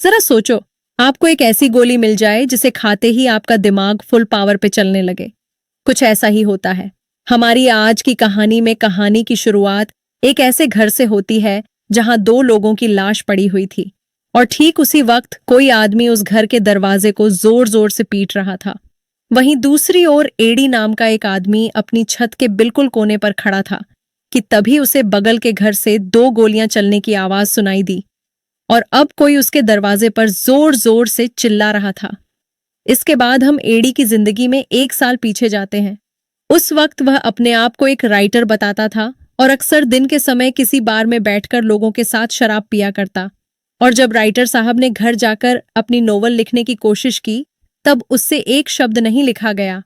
जरा सोचो, आपको एक ऐसी गोली मिल जाए जिसे खाते ही आपका दिमाग फुल पावर पे चलने लगे। कुछ ऐसा ही होता है। हमारी आज की कहानी में कहानी की शुरुआत एक ऐसे घर से होती है जहां दो लोगों की लाश पड़ी हुई थी और ठीक उसी वक्त कोई आदमी उस घर के दरवाजे को जोर जोर से पीट रहा था। वहीं दूसरी ओर एडी नाम का एक आदमी अपनी छत के बिल्कुल कोने पर खड़ा था कि तभी उसे बगल के घर से दो गोलियां चलने की आवाज सुनाई दी और अब कोई उसके दरवाजे पर जोर जोर से चिल्ला रहा था। इसके बाद हम एडी की जिंदगी में 1 साल पीछे जाते हैं। उस वक्त वह अपने आप को एक राइटर बताता था और अक्सर दिन के समय किसी बार में बैठकर लोगों के साथ शराब पिया करता। और जब राइटर साहब ने घर जाकर अपनी नोवेल लिखने की कोशिश की, तब उससे एक शब्द नहीं लिखा गया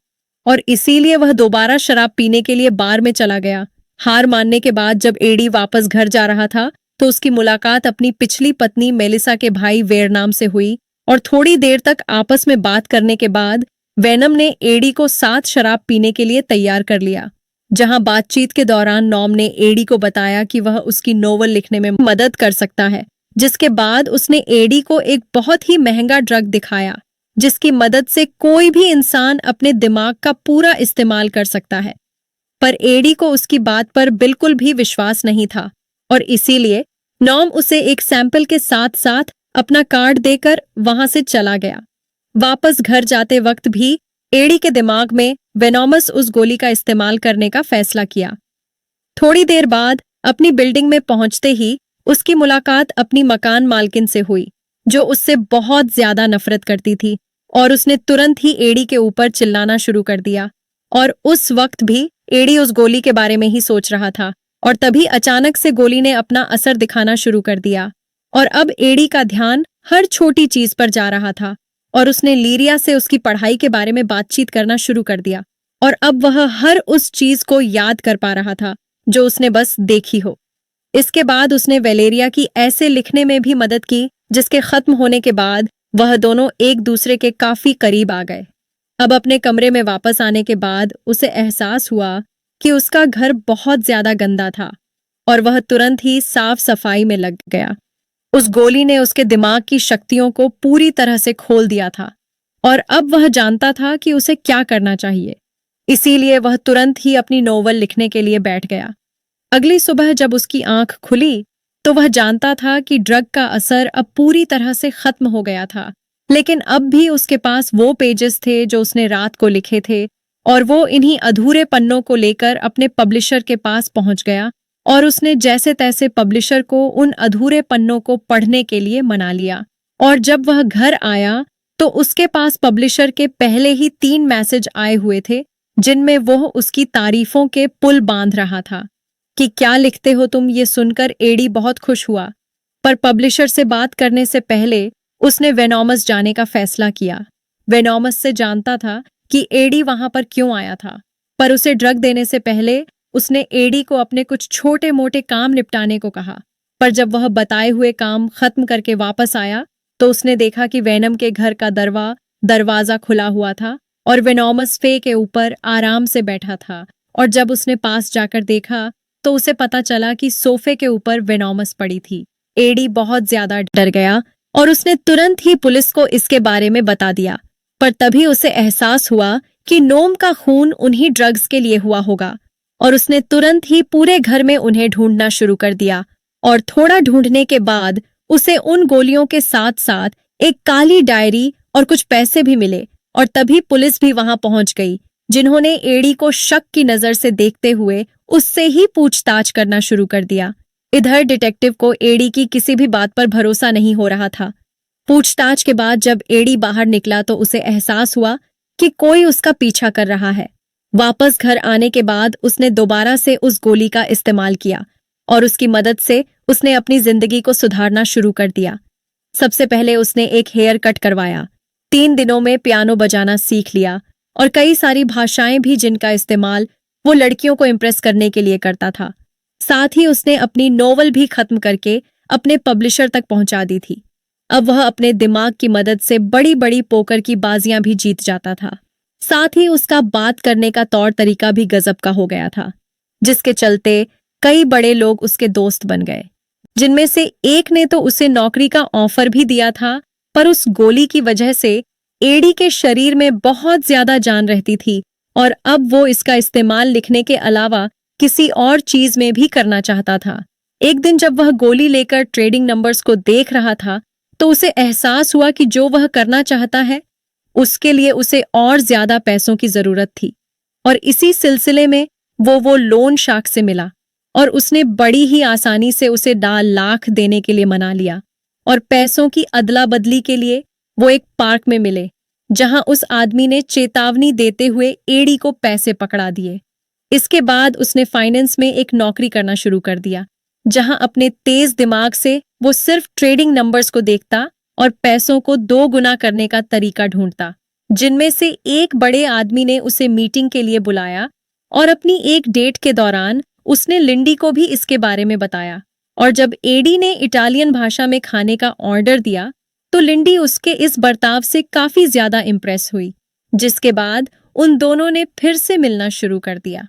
और इसीलिए वह दोबारा शराब पीने के लिए बार में चला गया। हार मानने के बाद जब एडी वापस घर जा रहा था तो उसकी मुलाकात अपनी पिछली पत्नी मेलिसा के भाई वेरनाम से हुई और थोड़ी देर तक आपस में बात करने के बाद वेनम ने एडी को साथ शराब पीने के लिए तैयार कर लिया। जहां बातचीत के दौरान नॉम ने एडी को बताया कि वह उसकी नोवेल लिखने में मदद कर सकता है, जिसके बाद उसने एडी को एक बहुत ही महंगा ड्रग दिखाया जिसकी मदद से कोई भी इंसान अपने दिमाग का पूरा इस्तेमाल कर सकता है। पर एडी को उसकी बात पर बिल्कुल भी विश्वास नहीं था और इसीलिए नॉम उसे एक सैंपल के साथ साथ अपना कार्ड देकर वहां से चला गया। वापस घर जाते वक्त भी एडी के दिमाग में वेनोमस उस गोली का इस्तेमाल करने का फैसला किया। थोड़ी देर बाद अपनी बिल्डिंग में पहुंचते ही उसकी मुलाकात अपनी मकान मालकिन से हुई, जो उससे बहुत ज्यादा नफरत करती थी और उसने तुरंत ही एडी के ऊपर चिल्लाना शुरू कर दिया। और उस वक्त भी एडी उस गोली के बारे में ही सोच रहा था और तभी अचानक से गोली ने अपना असर दिखाना शुरू कर दिया और अब एडी का ध्यान हर छोटी चीज पर जा रहा था और उसने लीरिया से उसकी पढ़ाई के बारे में बातचीत करना शुरू कर दिया और अब वह हर उस चीज को याद कर पा रहा था जो उसने बस देखी हो। इसके बाद उसने वेलेरिया की ऐसे लिखने में भी मदद की जिसके खत्म होने के बाद वह दोनों एक दूसरे के काफी करीब आ गए। अब अपने कमरे में वापस आने के बाद उसे एहसास हुआ कि उसका घर बहुत ज्यादा गंदा था और वह तुरंत ही साफ सफाई में लग गया। उस गोली ने उसके दिमाग की शक्तियों को पूरी तरह से खोल दिया था और अब वह जानता था कि उसे क्या करना चाहिए। इसीलिए वह तुरंत ही अपनी नोवेल लिखने के लिए बैठ गया। अगली सुबह जब उसकी आंख खुली तो वह जानता था कि ड्रग का असर अब पूरी तरह से खत्म हो गया था, लेकिन अब भी उसके पास वो पेजेस थे जो उसने रात को लिखे थे और वो इन्हीं अधूरे पन्नों को लेकर अपने पब्लिशर के पास पहुंच गया और उसने जैसे तैसे पब्लिशर को उन अधूरे पन्नों को पढ़ने के लिए मना लिया। और जब वह घर आया तो उसके पास पब्लिशर के पहले ही 3 मैसेज आए हुए थे जिनमें वो उसकी तारीफों के पुल बांध रहा था कि क्या लिखते हो तुम। ये सुनकर एडी बहुत खुश हुआ, पर पब्लिशर से बात करने से पहले उसने वेनोमस जाने का फैसला किया। वेनोमस से जानता था कि एडी वहां पर क्यों आया था, पर उसे ड्रग देने से पहले उसने एडी को अपने कुछ छोटे मोटे काम निपटाने को कहा। पर जब वह बताए हुए काम खत्म करके वापस आया तो उसने देखा कि वेनम के घर का दरवाजा खुला हुआ था और वेनोमस फे के ऊपर आराम से बैठा था। और जब उसने पास जाकर देखा तो उसे पता चला कि सोफे के ऊपर वेनोमस पड़ी थी। एडी बहुत ज्यादा डर गया और उसने तुरंत ही पुलिस को इसके बारे में बता दिया, पर तभी उसे एहसास हुआ कि नोम का खून उन्हीं ड्रग्स के लिए हुआ होगा और उसने तुरंत ही पूरे घर में उन्हें ढूंढना शुरू कर दिया। और थोड़ा ढूंढने के बाद उसे उन गोलियों के साथ साथ एक काली डायरी और कुछ पैसे भी मिले और तभी पुलिस भी वहां पहुंच गई, जिन्होंने एडी को शक की नजर से देखते हुए उससे ही पूछताछ करना शुरू कर दिया। इधर डिटेक्टिव को एडी की किसी भी बात पर भरोसा नहीं हो रहा था। पूछताछ के बाद जब एडी बाहर निकला तो उसे एहसास हुआ कि कोई उसका पीछा कर रहा है। वापस घर आने के बाद उसने दोबारा से उस गोली का इस्तेमाल किया और उसकी मदद से उसने अपनी जिंदगी को सुधारना शुरू कर दिया। सबसे पहले उसने एक हेयर कट करवाया, 3 दिनों में पियानो बजाना सीख लिया और कई सारी भाषाएं भी जिनका इस्तेमाल वो लड़कियों को इम्प्रेस करने के लिए करता था। साथ ही उसने अपनी नोवेल भी खत्म करके अपने पब्लिशर तक पहुंचा दी थी। अब वह अपने दिमाग की मदद से बड़ी बड़ी पोकर की बाजियां भी जीत जाता था। साथ ही उसका बात करने का तौर तरीका भी गजब का हो गया था, जिसके चलते कई बड़े लोग उसके दोस्त बन गए। जिनमें से एक ने तो उसे नौकरी का ऑफर भी दिया था, पर उस गोली की वजह से एडी के शरीर में बहुत ज्यादा जान रहती थी और अब वो इसका इस्तेमाल लिखने के अलावा किसी और चीज में भी करना चाहता था। एक दिन जब वह गोली लेकर ट्रेडिंग नंबर्स को देख रहा था, तो उसे एहसास हुआ कि जो वह करना चाहता है उसके लिए उसे और ज्यादा पैसों की जरूरत थी। और इसी सिलसिले में वो लोन शार्क से मिला और उसने बड़ी ही आसानी से उसे 1.5 लाख देने के लिए मना लिया। और पैसों की अदला बदली के लिए वो एक पार्क में मिले, जहां उस आदमी ने चेतावनी देते हुए एडी को पैसे पकड़ा दिए। इसके बाद उसने फाइनेंस में एक नौकरी करना शुरू कर दिया, जहां अपने तेज दिमाग से वो सिर्फ ट्रेडिंग नंबर्स को देखता और पैसों को 2 गुना करने का तरीका ढूंढता। जिनमें से एक बड़े आदमी ने उसे मीटिंग के लिए बुलाया और अपनी एक डेट के दौरान उसने लिंडी को भी इसके बारे में बताया। और जब एडी ने इटालियन भाषा में खाने का ऑर्डर दिया, तो लिंडी उसके इस बर्ताव से काफी ज्यादा इम्प्रेस हुई, जिसके बाद उन दोनों ने फिर से मिलना शुरू कर दिया।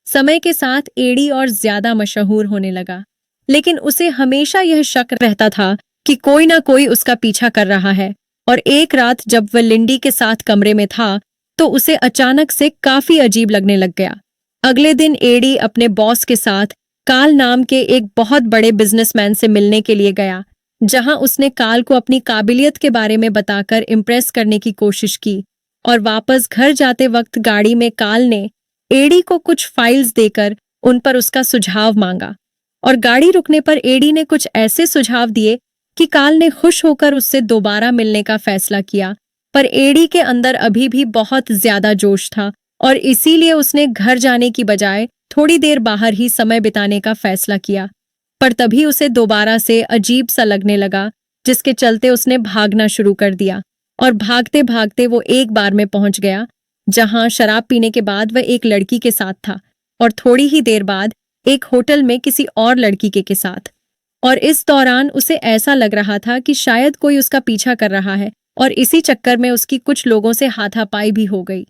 समय के साथ एडी और ज्यादा मशहूर होने लगा, लेकिन उसे हमेशा यह शक रहता था कि कोई ना कोई उसका पीछा कर रहा है। और एक रात जब वह लिंडी के साथ कमरे में था, तो उसे अचानक से काफी अजीब लगने लग गया। अगले दिन एडी अपने बॉस के साथ काल नाम के एक बहुत बड़े बिजनेसमैन से मिलने के लिए गया, जहां उसने काल को अपनी काबिलियत के बारे में बताकर इम्प्रेस करने की कोशिश की। और वापस घर जाते वक्त गाड़ी में काल ने एडी को कुछ फाइल्स देकर उन पर उसका सुझाव मांगा। और गाड़ी रुकने पर एडी ने कुछ ऐसे सुझाव दिए कि काल ने खुश होकर उससे दोबारा मिलने का फैसला किया। पर एडी के अंदर अभी भी बहुत ज्यादा जोश था और इसीलिए उसने घर जाने की बजाय थोड़ी देर बाहर ही समय बिताने का फैसला किया। पर तभी उसे दोबारा से अजीब सा लगने लगा, जिसके चलते उसने भागना शुरू कर दिया। और भागते भागते वो एक बार में पहुंच गया, जहां शराब पीने के बाद वह एक लड़की के साथ था और थोड़ी ही देर बाद एक होटल में किसी और लड़की के साथ। और इस दौरान उसे ऐसा लग रहा था कि शायद कोई उसका पीछा कर रहा है, और इसी चक्कर में उसकी कुछ लोगों से हाथापाई भी हो गई,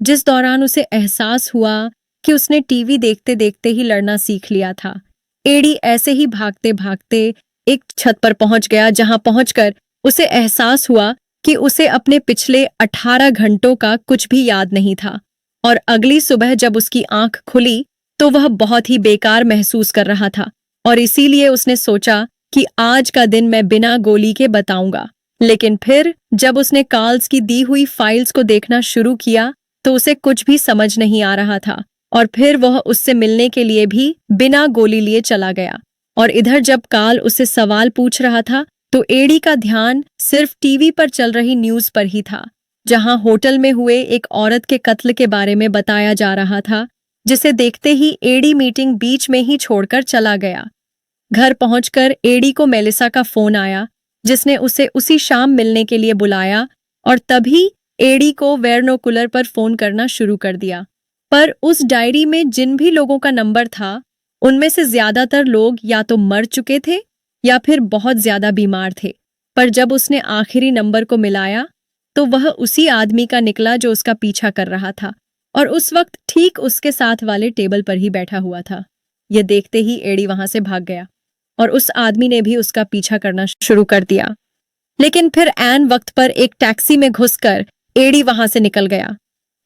जिस दौरान उसे एहसास हुआ कि उसने टीवी देखते देखते ही लड़ना सीख लिया था। एडी ऐसे ही भागते भागते एक छत पर पहुंच गया, जहां पहुंचकर उसे एहसास हुआ कि उसे अपने पिछले 18 घंटों का कुछ भी याद नहीं था। और अगली सुबह जब उसकी आंख खुली, तो वह बहुत ही बेकार महसूस कर रहा था। और इसीलिए उसने सोचा कि आज का दिन मैं बिना गोली के बताऊंगा। लेकिन फिर जब उसने कार्ल्स की दी हुई फाइल्स को देखना शुरू किया, तो उसे कुछ भी समझ नहीं आ रहा था। और फिर वह उससे मिलने के लिए भी बिना गोली लिए चला गया। और इधर जब कार्ल उससे सवाल पूछ रहा था, तो एडी का ध्यान सिर्फ टीवी पर चल रही न्यूज पर ही था, जहां होटल में हुए एक औरत के कत्ल के बारे में बताया जा रहा था, जिसे देखते ही एडी मीटिंग बीच में ही छोड़कर चला गया। घर पहुंचकर एडी को मेलिसा का फोन आया, जिसने उसे उसी शाम मिलने के लिए बुलाया। और तभी एडी को वेर्नोकुलर पर फोन करना शुरू कर दिया। पर उस डायरी में जिन भी लोगों का नंबर था, उनमें से ज्यादातर लोग या तो मर चुके थे या फिर बहुत ज्यादा बीमार थे। पर जब उसने आखिरी नंबर को मिलाया, तो वह उसी आदमी का निकला जो उसका पीछा कर रहा था, और उस वक्त ठीक उसके साथ वाले टेबल पर ही बैठा हुआ था। यह देखते ही एडी वहां से भाग गया और उस आदमी ने भी उसका पीछा करना शुरू कर दिया। लेकिन फिर ऐन वक्त पर एक टैक्सी में घुसकर एडी वहां से निकल गया।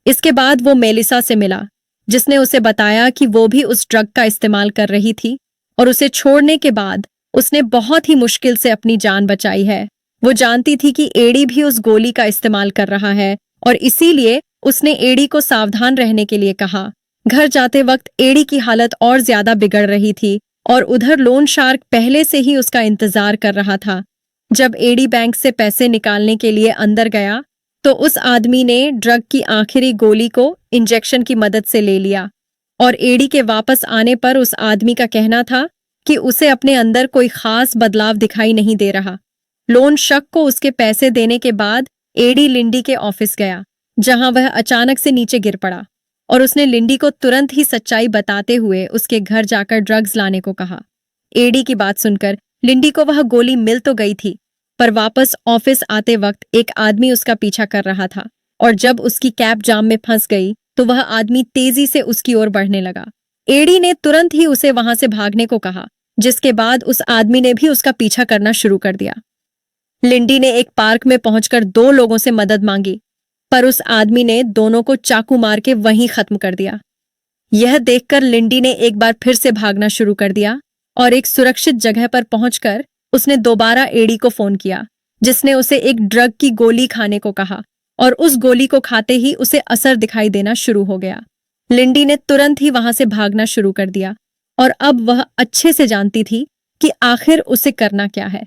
इसके बाद वो मेलिसा से मिला, जिसने उसे बताया कि वो भी उस ड्रग का इस्तेमाल कर रही थी और उसे छोड़ने के बाद उसने बहुत ही मुश्किल से अपनी जान बचाई है। वो जानती थी कि एडी भी उस गोली का इस्तेमाल कर रहा है और इसीलिए उसने एडी को सावधान रहने के लिए कहा। घर जाते वक्त एडी की हालत और ज्यादा बिगड़ रही थी और उधर लोन शार्क पहले से ही उसका इंतजार कर रहा था। जब एडी बैंक से पैसे निकालने के लिए अंदर गया, तो उस आदमी ने ड्रग की आखिरी गोली को इंजेक्शन की मदद से ले लिया। और एडी के वापस आने पर उस आदमी का कहना था कि उसे अपने अंदर कोई खास बदलाव दिखाई नहीं दे रहा। लोन शक को उसके पैसे देने के बाद एडी लिंडी के ऑफिस गया, जहां वह अचानक से नीचे गिर पड़ा और उसने लिंडी को तुरंत ही सच्चाई बताते हुए उसके घर जाकर ड्रग्स लाने को कहा। एडी की बात सुनकर लिंडी को वह गोली मिल तो गई थी, पर वापस ऑफिस आते वक्त एक आदमी उसका पीछा कर रहा था और जब उसकी कैब जाम में फंस गई, तो वह आदमी तेजी से उसकी ओर बढ़ने लगा। एडी ने तुरंत ही उसे वहां से भागने को कहा, जिसके बाद उस आदमी ने भी उसका पीछा करना शुरू कर दिया। लिंडी ने एक पार्क में पहुंचकर 2 लोगों से मदद मांगी, पर उस आदमी ने दोनों को चाकू मार के वहीं खत्म कर दिया। यह देखकर लिंडी ने एक बार फिर से भागना शुरू कर दिया और एक सुरक्षित जगह पर पहुंचकर उसने दोबारा एडी को फोन किया, जिसने उसे एक ड्रग की गोली खाने को कहा और उस गोली को खाते ही उसे असर दिखाई देना शुरू हो गया। लिंडी ने तुरंत ही वहां से भागना शुरू कर दिया और अब वह अच्छे से जानती थी कि आखिर उसे करना क्या है।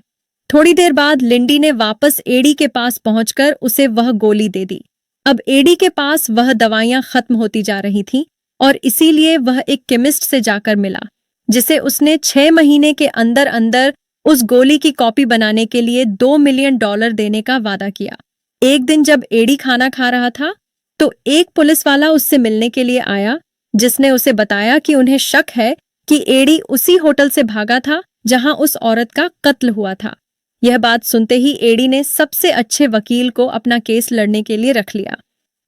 थोड़ी देर बाद लिंडी ने वापस एडी के पास पहुंचकर उसे वह गोली दे दी। अब एडी के पास वह दवाइयां खत्म होती जा रही थीं और इसीलिए वह एक केमिस्ट से जाकर मिला, जिसे उसने 6 महीने के अंदर अंदर उस गोली की कॉपी बनाने के लिए $2 मिलियन देने का वादा किया। एक दिन जब एडी खाना खा रहा था तो एक पुलिस वाला उससे मिलने के लिए आया, जिसने उसे बताया कि उन्हें शक है कि एडी उसी होटल से भागा था जहां उस औरत का कत्ल हुआ था। यह बात सुनते ही एडी ने सबसे अच्छे वकील को अपना केस लड़ने के लिए रख लिया।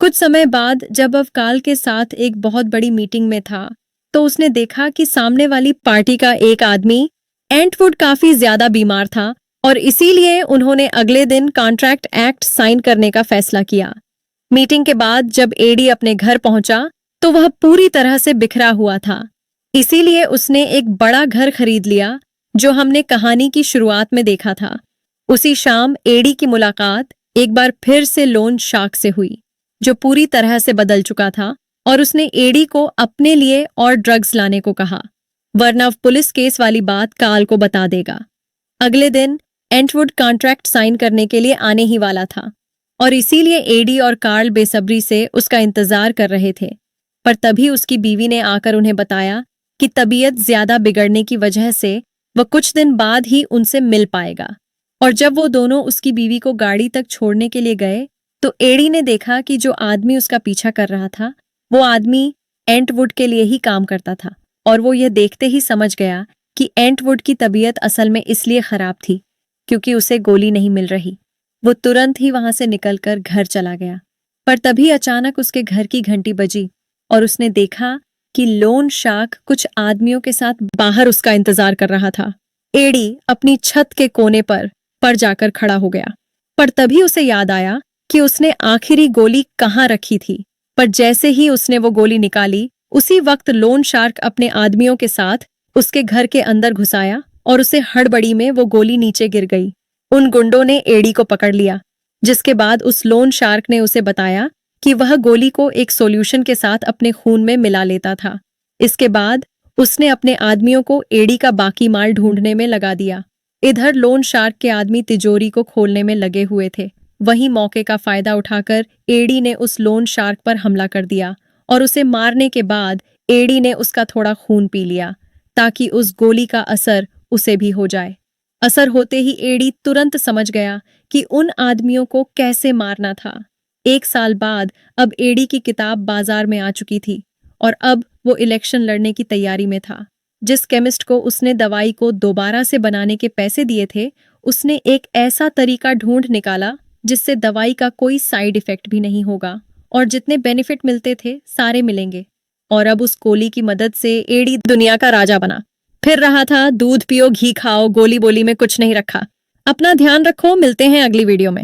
कुछ समय बाद जब वह काल के साथ एक बहुत बड़ी मीटिंग में था तो उसने देखा कि सामने वाली पार्टी का एक आदमी एंटवुड काफी ज्यादा बीमार था और इसीलिए उन्होंने अगले दिन कॉन्ट्रैक्ट एक्ट साइन करने का फैसला किया। मीटिंग के बाद जब एडी अपने घर पहुंचा तो वह पूरी तरह से बिखरा हुआ था, इसीलिए उसने एक बड़ा घर खरीद लिया, जो हमने कहानी की शुरुआत में देखा था। उसी शाम एडी की मुलाकात एक बार फिर से लोन शार्क से हुई, जो पूरी तरह से बदल चुका था, और उसने एडी को अपने लिए और ड्रग्स लाने को कहा, वरना पुलिस केस वाली बात काल को बता देगा। अगले दिन एंटवुड कॉन्ट्रैक्ट साइन करने के लिए आने ही वाला था और इसीलिए एडी और कार्ल बेसब्री से उसका इंतजार कर रहे थे। पर तभी उसकी बीवी ने आकर उन्हें बताया कि तबीयत ज्यादा बिगड़ने की वजह से वह कुछ दिन बाद ही उनसे मिल पाएगा। और जब वो दोनों उसकी बीवी को गाड़ी तक छोड़ने के लिए गए तो एडी ने देखा कि जो आदमी उसका पीछा कर रहा था वो आदमी एंटवुड के लिए ही काम करता था, और वो यह देखते ही समझ गया कि एंटवुड की तबीयत असल में इसलिए खराब थी क्योंकि उसे गोली नहीं मिल रही। वो तुरंत ही वहां से निकलकर घर चला गया। पर तभी अचानक उसके घर की घंटी बजी और उसने देखा कि लोन शार्क कुछ आदमियों के साथ बाहर उसका इंतजार कर रहा था। एडी अपनी छत के कोने पर जाकर खड़ा हो गया, पर तभी उसे याद आया कि उसने आखिरी गोली कहाँ रखी थी। पर जैसे ही उसने वो गोली निकाली, उसी वक्त लोन शार्क अपने आदमियों के साथ उसके घर के अंदर घुस आया और उसे हड़बड़ी में वो गोली नीचे गिर गई। उन गुंडों ने एडी को पकड़ लिया, जिसके बाद उस लोन शार्क ने उसे बताया कि वह गोली को एक सॉल्यूशन के साथ अपने खून में मिला लेता था। इसके बाद उसने अपने आदमियों को एडी का बाकी माल ढूंढने में लगा दिया। इधर लोन शार्क के आदमी तिजोरी को खोलने में लगे हुए थे। वहीं मौके का फायदा उठाकर एडी ने उस लोन शार्क पर हमला कर दिया और उसे मारने के बाद एडी ने उसका थोड़ा खून पी लिया ताकि उस गोली का असर उसे भी हो जाए। असर होते ही एडी तुरंत समझ गया कि उन आदमियों को कैसे मारना था। 1 साल बाद अब एडी की किताब बाजार में आ चुकी थी और अब वो इलेक्शन लड़ने की तैयारी में था। जिस केमिस्ट को उसने दवाई को दोबारा से बनाने के पैसे दिए थे, उसने एक ऐसा तरीका ढूंढ निकाला जिससे दवाई का कोई साइड इफेक्ट भी नहीं होगा और जितने बेनिफिट मिलते थे सारे मिलेंगे। और अब उस गोली की मदद से एडी दुनिया का राजा बना। फिर रहा था दूध पियो घी खाओ, गोली बोली में कुछ नहीं रखा। अपना ध्यान रखो, मिलते हैं अगली वीडियो में।